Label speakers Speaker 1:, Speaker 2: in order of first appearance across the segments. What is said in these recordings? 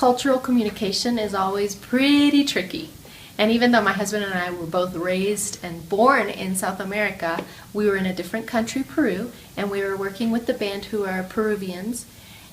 Speaker 1: Cross-cultural communication is always pretty tricky. And even though my husband and I were both raised and born in South America, we were in a different country, Peru, and we were working with the band who are Peruvians.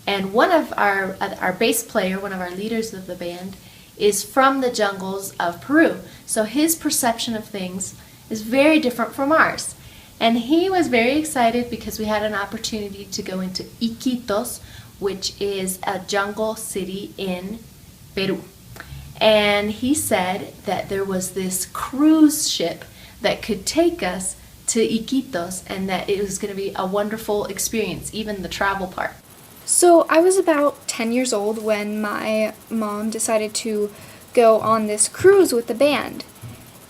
Speaker 1: And one of our bass player, one of our leaders of the band, is from the jungles of Peru. So his perception of things is very different from ours. And he was very excited because we had an opportunity to go into Iquitos, which is a jungle city in Peru. And he said that there was this cruise ship that could take us to Iquitos and that it was going to be a wonderful experience, even the travel part.
Speaker 2: So I was about 10 years old when my mom decided to go on this cruise with the band.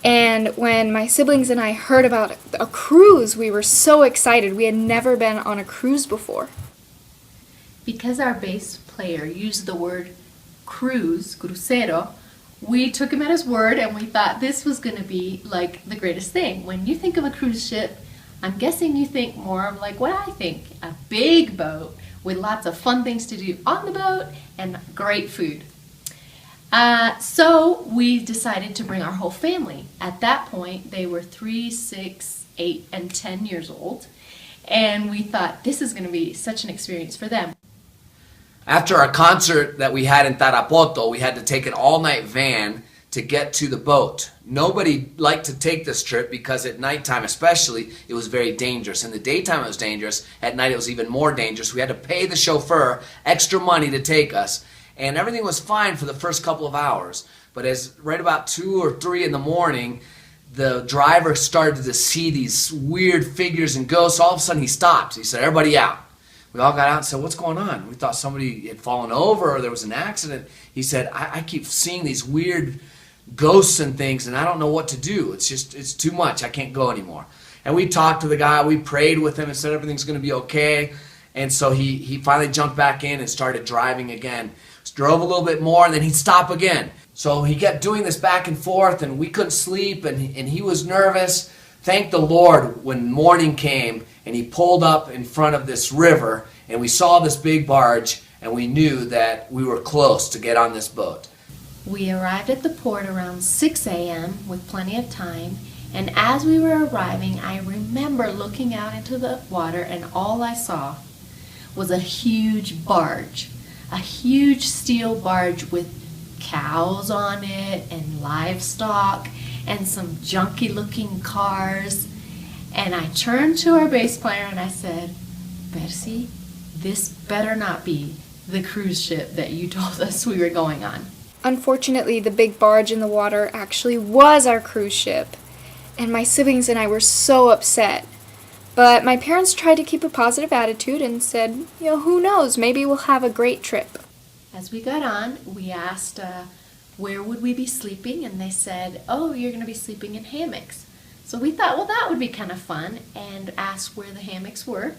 Speaker 2: And when my siblings and I heard about a cruise, we were so excited. We had never been on a cruise before.
Speaker 1: Because our bass player used the word cruise, crucero, we took him at his word and we thought this was going to be like the greatest thing. When you think of a cruise ship, I'm guessing you think more of like what I think, a big boat with lots of fun things to do on the boat and great food. So we decided to bring our whole family. At that point, they were 3, 6, 8, and 10 years old. And we thought this is going to be such an experience for them.
Speaker 3: After our concert that we had in Tarapoto, we had to take an all-night van to get to the boat. Nobody liked to take this trip because at nighttime especially, it was very dangerous. In the daytime it was dangerous. At night it was even more dangerous. We had to pay the chauffeur extra money to take us. And everything was fine for the first couple of hours. But as right about 2 or 3 in the morning, the driver started to see these weird figures and ghosts. All of a sudden he stopped. He said, "Everybody out." We all got out and said, "What's going on?" We thought somebody had fallen over or there was an accident. He said, I keep seeing these weird ghosts and things and I don't know what to do. It's too much. I can't go anymore. And we talked to the guy. We prayed with him and said everything's going to be okay. And so he finally jumped back in and started driving again. Drove a little bit more and then he'd stop again. So he kept doing this back and forth and we couldn't sleep and he was nervous. Thank the Lord when morning came and he pulled up in front of this river and we saw this big barge and we knew that we were close to get on this boat.
Speaker 1: We arrived at the port around 6 a.m. with plenty of time, and as we were arriving, I remember looking out into the water and all I saw was a huge barge, a huge steel barge with cows on it and livestock and some junky looking cars. And I turned to our bass player and I said, "Percy, this better not be the cruise ship that you told us we were going on."
Speaker 2: Unfortunately, the big barge in the water actually was our cruise ship, and my siblings and I were so upset. But my parents tried to keep a positive attitude and said, who knows, maybe we'll have a great trip.
Speaker 1: As we got on, we asked where would we be sleeping, and they said, "Oh, you're going to be sleeping in hammocks." So we thought, well, that would be kind of fun, and asked where the hammocks were.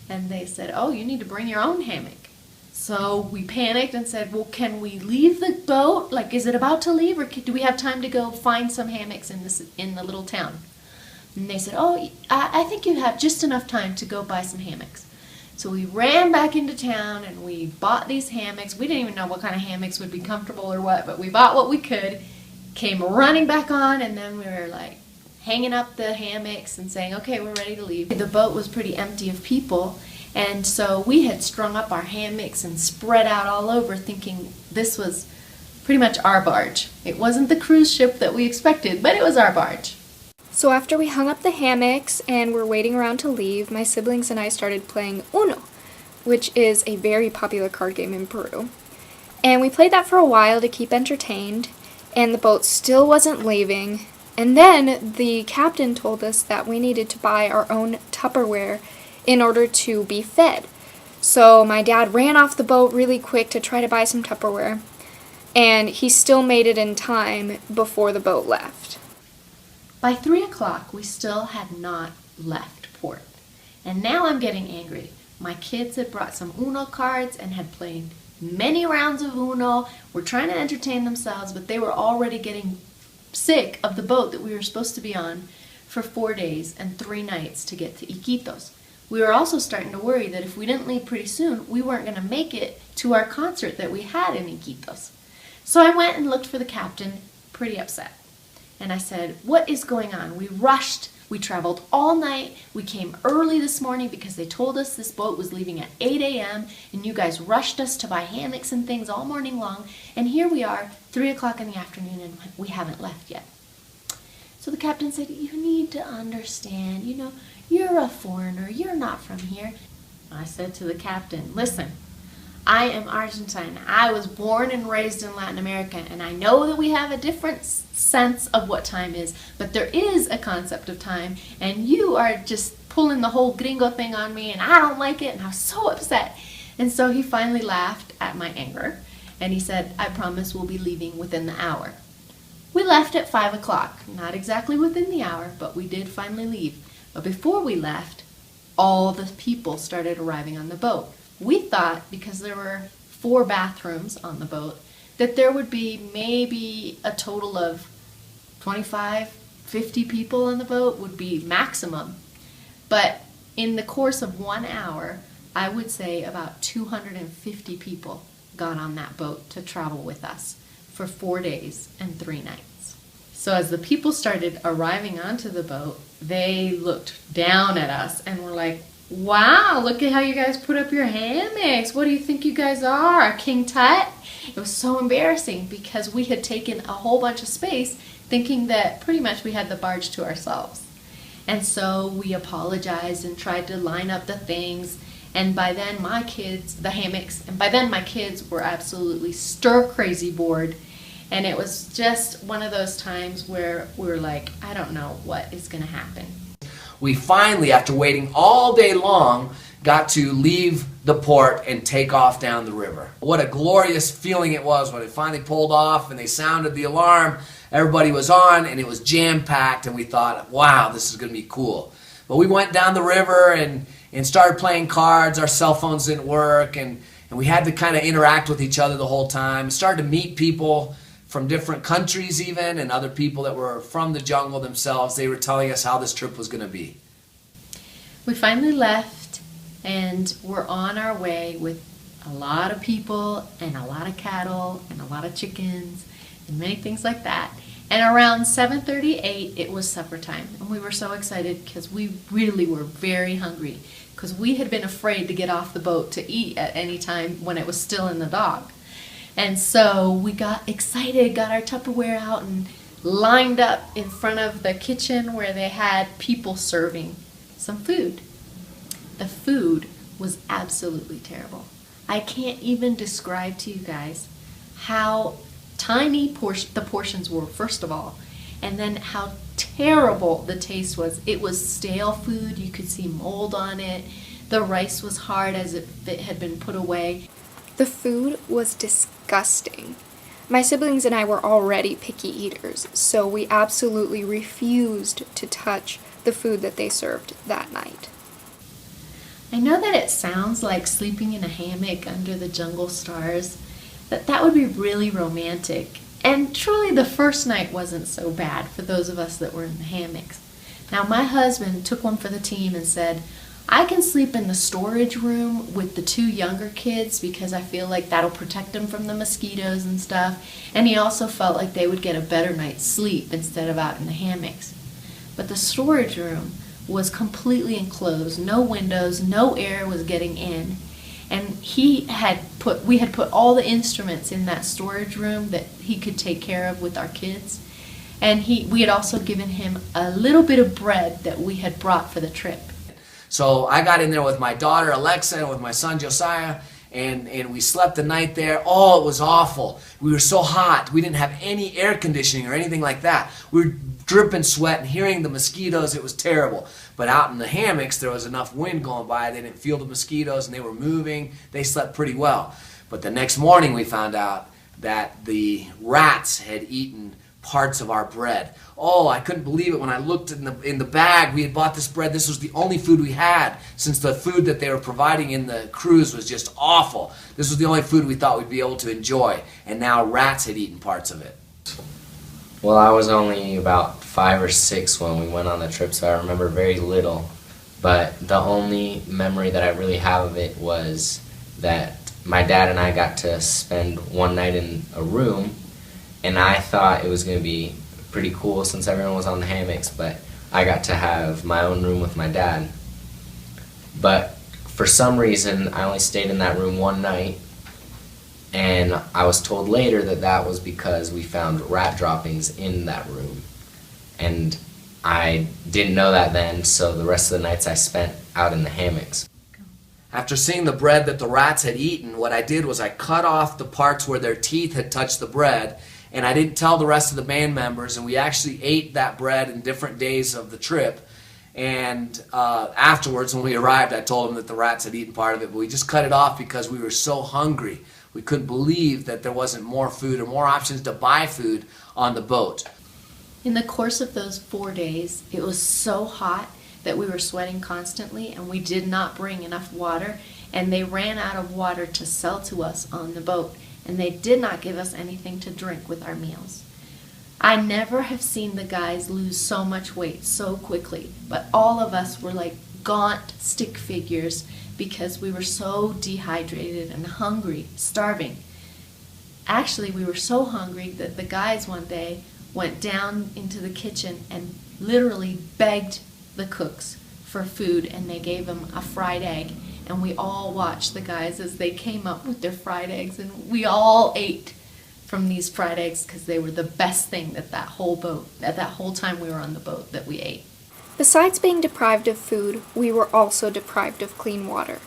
Speaker 1: And they said, "Oh, you need to bring your own hammock." So we panicked and said, "Well, can we leave the boat? Like, is it about to leave, or do we have time to go find some hammocks in the little town?" And they said, "Oh, I think you have just enough time to go buy some hammocks." So we ran back into town and we bought these hammocks. We didn't even know what kind of hammocks would be comfortable or what, but we bought what we could, came running back on, and then we were like hanging up the hammocks and saying, "Okay, we're ready to leave." The boat was pretty empty of people, and so we had strung up our hammocks and spread out all over thinking this was pretty much our barge. It wasn't the cruise ship that we expected, but it was our barge.
Speaker 2: So after we hung up the hammocks and were waiting around to leave, my siblings and I started playing Uno, which is a very popular card game in Peru. And we played that for a while to keep entertained, and the boat still wasn't leaving. And then the captain told us that we needed to buy our own Tupperware in order to be fed. So my dad ran off the boat really quick to try to buy some Tupperware, and he still made it in time before the boat left.
Speaker 1: By 3 o'clock, we still had not left port. And now I'm getting angry. My kids had brought some Uno cards and had played many rounds of Uno, were trying to entertain themselves, but they were already getting sick of the boat that we were supposed to be on for 4 days and 3 nights to get to Iquitos. We were also starting to worry that if we didn't leave pretty soon, we weren't going to make it to our concert that we had in Iquitos. So I went and looked for the captain, pretty upset. And I said, what is going on? We rushed. We traveled all night. We came early this morning because they told us this boat was leaving at 8 a.m. and you guys rushed us to buy hammocks and things all morning long. And here we are, 3 o'clock in the afternoon, and we haven't left yet. So the captain said, you need to understand, you're a foreigner. You're not from here. I said to the captain, listen, I am Argentine. I was born and raised in Latin America, and I know that we have a different sense of what time is, but there is a concept of time, and you are just pulling the whole gringo thing on me, and I don't like it, and I was so upset. And so he finally laughed at my anger, and he said, I promise we'll be leaving within the hour. We left at 5 o'clock, not exactly within the hour, but we did finally leave. But before we left, all the people started arriving on the boat. We thought, because there were 4 bathrooms on the boat, that there would be maybe a total of 25, 50 people on the boat would be maximum. But in the course of 1 hour, I would say about 250 people got on that boat to travel with us for 4 days and 3 nights. So as the people started arriving onto the boat, they looked down at us and were like, wow, look at how you guys put up your hammocks. What do you think you guys are, King Tut? It was so embarrassing because we had taken a whole bunch of space thinking that pretty much we had the barge to ourselves. And so we apologized and tried to line up the things. And by then my kids, the hammocks, and by then my kids were absolutely stir crazy bored. And it was just one of those times where we were like, I don't know what is going to happen.
Speaker 3: We finally, after waiting all day long, got to leave the port and take off down the river. What a glorious feeling it was when it finally pulled off and they sounded the alarm. Everybody was on and it was jam-packed, and we thought, wow, this is going to be cool. But we went down the river and started playing cards. Our cell phones didn't work, and we had to kind of interact with each other the whole time. Started to meet people from different countries even, and other people that were from the jungle themselves. They were telling us how this trip was going to be.
Speaker 1: We finally left, and we're on our way with a lot of people and a lot of cattle and a lot of chickens and many things like that. And around 7:38, it was supper time, and we were so excited because we really were very hungry because we had been afraid to get off the boat to eat at any time when it was still in the dock. And so we got excited, got our Tupperware out, and lined up in front of the kitchen where they had people serving some food. The food was absolutely terrible. I can't even describe to you guys how tiny the portions were, first of all, and then how terrible the taste was. It was stale food. You could see mold on it. The rice was hard as if it had been put away.
Speaker 2: The food was disgusting. My siblings and I were already picky eaters, so we absolutely refused to touch the food that they served that night.
Speaker 1: I know that it sounds like sleeping in a hammock under the jungle stars, that would be really romantic. And truly the first night wasn't so bad for those of us that were in the hammocks. Now my husband took one for the team and said, I can sleep in the storage room with the 2 younger kids because I feel like that'll protect them from the mosquitoes and stuff. And he also felt like they would get a better night's sleep instead of out in the hammocks. But the storage room was completely enclosed, no windows, no air was getting in. And we had put all the instruments in that storage room that he could take care of with our kids. And we had also given him a little bit of bread that we had brought for the trip.
Speaker 3: So I got in there with my daughter Alexa and with my son Josiah, and we slept the night there. Oh, it was awful. We were so hot. We didn't have any air conditioning or anything like that. We were dripping sweat and hearing the mosquitoes. It was terrible. But out in the hammocks, there was enough wind going by. They didn't feel the mosquitoes, and they were moving. They slept pretty well. But the next morning, we found out that the rats had eaten parts of our bread. Oh, I couldn't believe it when I looked in the bag. We had bought this bread. This was the only food we had, since the food that they were providing in the cruise was just awful. This was the only food we thought we'd be able to enjoy, and now rats had eaten parts of it.
Speaker 4: Well, I was only about 5 or 6 when we went on the trip, so I remember very little. But the only memory that I really have of it was that my dad and I got to spend one night in a room, and I thought it was going to be pretty cool since everyone was on the hammocks, but I got to have my own room with my dad. But for some reason, I only stayed in that room one night, and I was told later that that was because we found rat droppings in that room. And I didn't know that then, so the rest of the nights I spent out in the hammocks.
Speaker 3: After seeing the bread that the rats had eaten, what I did was I cut off the parts where their teeth had touched the bread, and I didn't tell the rest of the band members, and we actually ate that bread in different days of the trip. And afterwards, when we arrived, I told them that the rats had eaten part of it, but we just cut it off because we were so hungry. We couldn't believe that there wasn't more food or more options to buy food on the boat.
Speaker 1: In the course of those 4 days, it was so hot that we were sweating constantly, and we did not bring enough water, and they ran out of water to sell to us on the boat, and they did not give us anything to drink with our meals. I never have seen the guys lose so much weight so quickly, but all of us were like gaunt stick figures because we were so dehydrated and hungry, starving. Actually, we were so hungry that the guys one day went down into the kitchen and literally begged the cooks for food, and they gave them a fried egg, and we all watched the guys as they came up with their fried eggs, and we all ate from these fried eggs because they were the best thing that whole time we were on the boat that we ate.
Speaker 2: Besides being deprived of food, we were also deprived of clean water.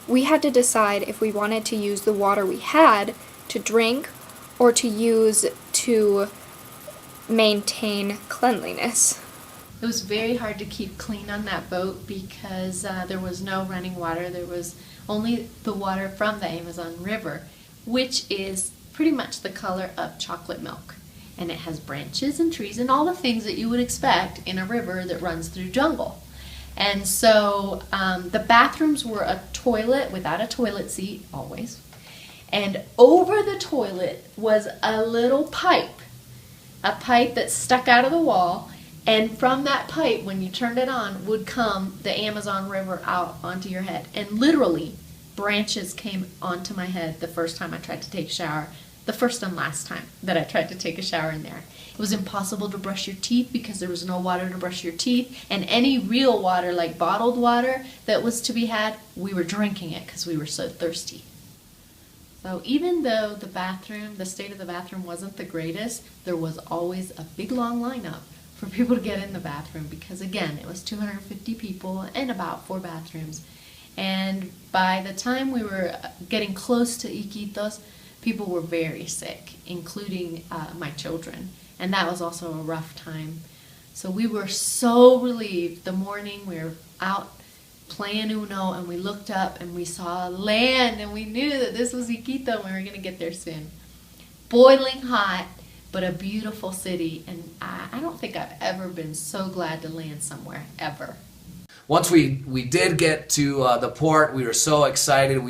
Speaker 2: We had to decide if we wanted to use the water we had to drink or to use to maintain cleanliness.
Speaker 1: It was very hard to keep clean on that boat because there was no running water. There was only the water from the Amazon River, which is pretty much the color of chocolate milk. And it has branches and trees and all the things that you would expect in a river that runs through jungle. And so the bathrooms were a toilet without a toilet seat, always. And over the toilet was a little pipe that stuck out of the wall. And from that pipe, when you turned it on, would come the Amazon River out onto your head. And literally, branches came onto my head the first time I tried to take a shower. The first and last time that I tried to take a shower in there. It was impossible to brush your teeth because there was no water to brush your teeth. And any real water, like bottled water that was to be had, we were drinking it because we were so thirsty. So even though the state of the bathroom wasn't the greatest, there was always a big long lineup for people to get in the bathroom because, again, it was 250 people and about 4 bathrooms. And by the time we were getting close to Iquitos, people were very sick, including my children. And that was also a rough time. So we were so relieved. The morning we were out playing Uno, and we looked up and we saw land, and we knew that this was Iquito and we were going to get there soon. Boiling hot, but a beautiful city, and I don't think I've ever been so glad to land somewhere, ever.
Speaker 3: Once we did get to the port, we were so excited.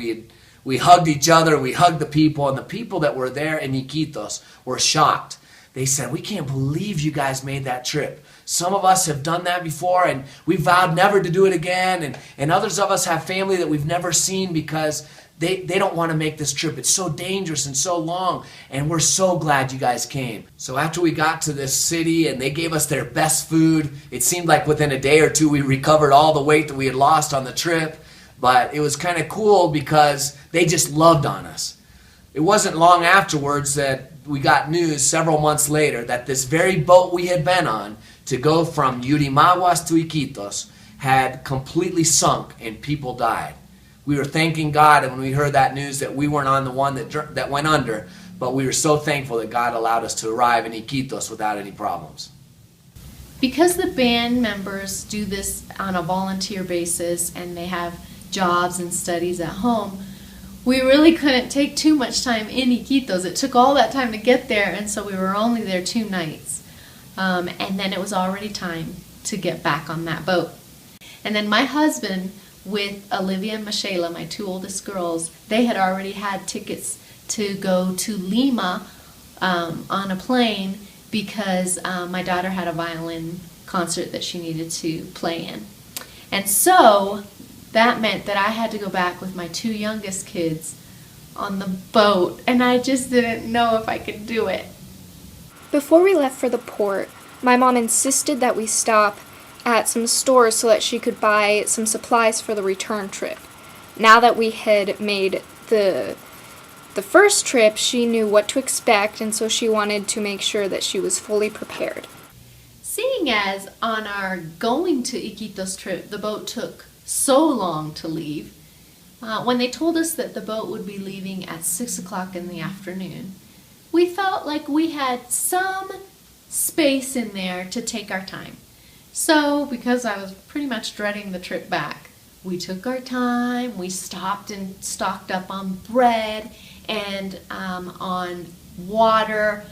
Speaker 3: We hugged each other, we hugged the people, and the people that were there in Iquitos were shocked. They said, "We can't believe you guys made that trip. Some of us have done that before, and we vowed never to do it again, and others of us have family that we've never seen because they don't want to make this trip. It's so dangerous and so long, and we're so glad you guys came." So after we got to this city and they gave us their best food, it seemed like within a day or two we recovered all the weight that we had lost on the trip. But it was kind of cool because they just loved on us. It wasn't long afterwards that we got news several months later that this very boat we had been on to go from Yurimaguas to Iquitos had completely sunk and people died. We were thanking God when we heard that news that we weren't on the one that went under, but we were so thankful that God allowed us to arrive in Iquitos without any problems.
Speaker 1: Because the band members do this on a volunteer basis and they have jobs and studies at home, we really couldn't take too much time in Iquitos. It took all that time to get there, and so we were only there 2 nights. And then it was already time to get back on that boat. And then my husband, with Olivia and Michelle, my 2 oldest girls, they had already had tickets to go to Lima on a plane because my daughter had a violin concert that she needed to play in. And so that meant that I had to go back with my 2 youngest kids on the boat, and I just didn't know if I could do it.
Speaker 2: Before we left for the port, my mom insisted that we stop at some stores so that she could buy some supplies for the return trip. Now that we had made the first trip, she knew what to expect, and so she wanted to make sure that she was fully prepared.
Speaker 1: Seeing as on our going to Iquitos trip, the boat took so long to leave, when they told us that the boat would be leaving at 6 o'clock in the afternoon, we felt like we had some space in there to take our time. So, because I was pretty much dreading the trip back, we took our time, we stopped and stocked up on bread and on water,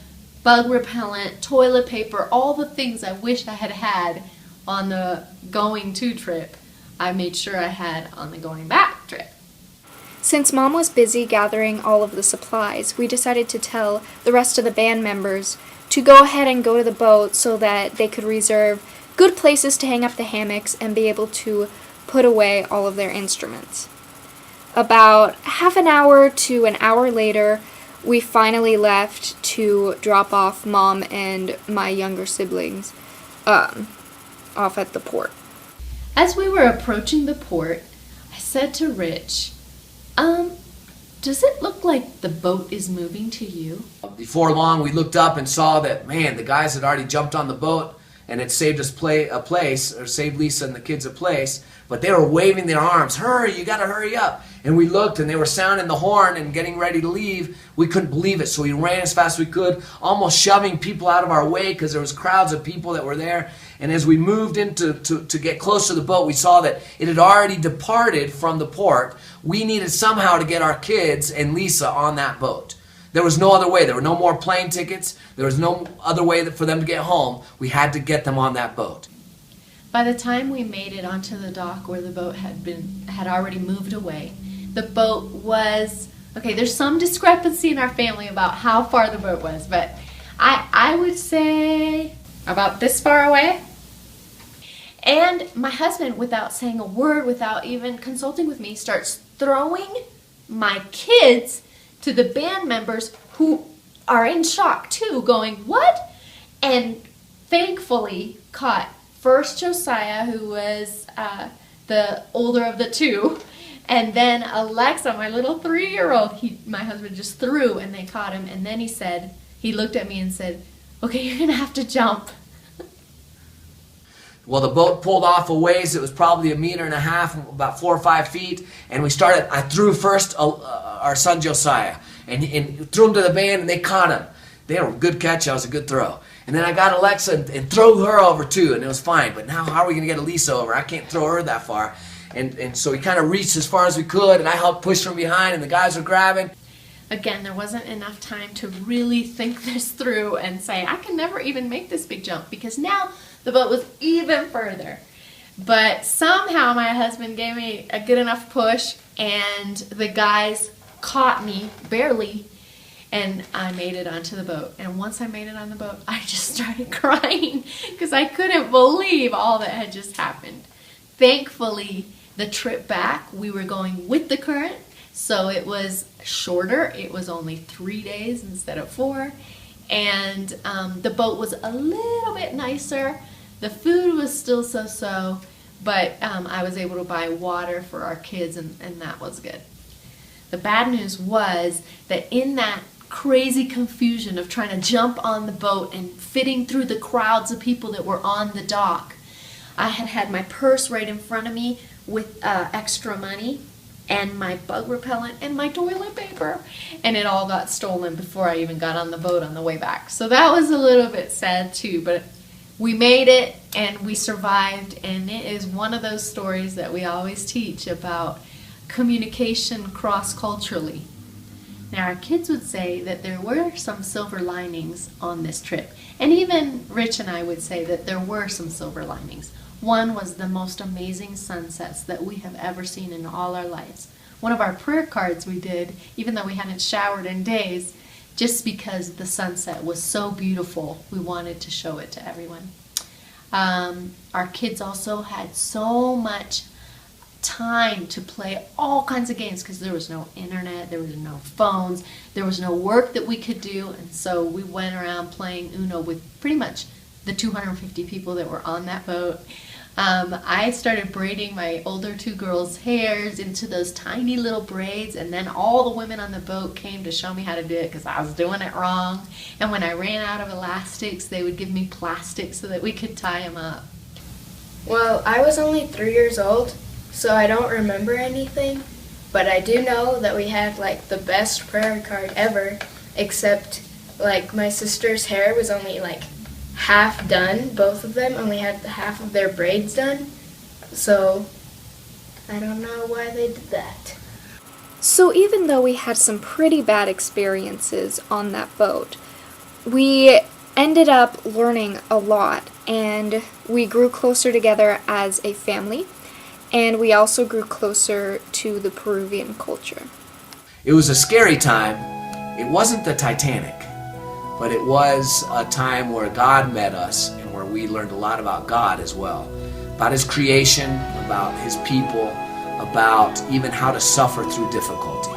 Speaker 1: bug repellent, toilet paper, all the things I wish I had had on the going to trip, I made sure I had on the going back trip.
Speaker 2: Since Mom was busy gathering all of the supplies, we decided to tell the rest of the band members to go ahead and go to the boat so that they could reserve good places to hang up the hammocks and be able to put away all of their instruments. About half an hour to an hour later, we finally left to drop off Mom and my younger siblings off at the port.
Speaker 1: As we were approaching the port, I said to Rich, does it look like the boat is moving to you?
Speaker 3: Before long, we looked up and saw that, man, the guys had already jumped on the boat and it saved us a place, or saved Lisa and the kids a place, but they were waving their arms, hurry, you gotta hurry up. And we looked and they were sounding the horn and getting ready to leave. We couldn't believe it, so we ran as fast as we could, almost shoving people out of our way because there was crowds of people that were there. And as we moved in to get close to the boat, we saw that it had already departed from the port. We needed somehow to get our kids and Lisa on that boat. There was no other way. There were no more plane tickets. There was no other way for them to get home. We had to get them on that boat.
Speaker 1: By the time we made it onto the dock where the boat had already moved away, the boat was, okay, there's some discrepancy in our family about how far the boat was, but I would say about this far away. And my husband, without saying a word, without even consulting with me, starts throwing my kids to the band members who are in shock too, going, what? And thankfully caught first Josiah, who was the older of the two, and then Alexa, my little 3-year-old. My husband just threw and they caught him, and then he looked at me and said, okay, you're gonna have to jump.
Speaker 3: Well, the boat pulled off a ways. It was probably 1.5 meters, about 4 or 5 feet. And I threw first our son Josiah and threw him to the band, and they caught him. They were a good catch. That was a good throw. And then I got Alexa and threw her over too, and it was fine. But now how are we going to get Elisa over? I can't throw her that far. And so we kind of reached as far as we could, and I helped push from behind, and the guys were grabbing.
Speaker 1: Again, there wasn't enough time to really think this through and say, I can never even make this big jump, because now the boat was even further. But somehow my husband gave me a good enough push, and the guys caught me, barely, and I made it onto the boat. And once I made it on the boat, I just started crying because I couldn't believe all that had just happened. Thankfully, the trip back, we were going with the current, so it was shorter. It was only 3 days instead of 4. And the boat was a little bit nicer. The food was still so-so, but I was able to buy water for our kids, and that was good. The bad news was that in that crazy confusion of trying to jump on the boat and fitting through the crowds of people that were on the dock, I had my purse right in front of me with extra money and my bug repellent and my toilet paper, and it all got stolen before I even got on the boat on the way back. So that was a little bit sad too, but we made it and we survived, and it is one of those stories that we always teach about communication cross-culturally. Now, our kids would say that there were some silver linings on this trip, and even Rich and I would say that there were some silver linings. One was the most amazing sunsets that we have ever seen in all our lives. One of our prayer cards we did, even though we hadn't showered in days, just because the sunset was so beautiful, we wanted to show it to everyone. Our kids also had so much time to play all kinds of games because there was no internet, there was no phones, there was no work that we could do, and so we went around playing Uno with pretty much the 250 people that were on that boat. I started braiding my older two girls' hairs into those tiny little braids, and then all the women on the boat came to show me how to do it because I was doing it wrong. And when I ran out of elastics, they would give me plastic so that we could tie them up.
Speaker 5: Well, I was only 3 years old, so I don't remember anything, but I do know that we had like the best prayer card ever, except like my sister's hair was only like half done. Both of them only had half of their braids done, so I don't know why they did that.
Speaker 2: So even though we had some pretty bad experiences on that boat, we ended up learning a lot, and we grew closer together as a family, and we also grew closer to the Peruvian culture.
Speaker 3: It was a scary time. It wasn't the Titanic, but it was a time where God met us and where we learned a lot about God as well, about His creation, about His people, about even how to suffer through difficulty.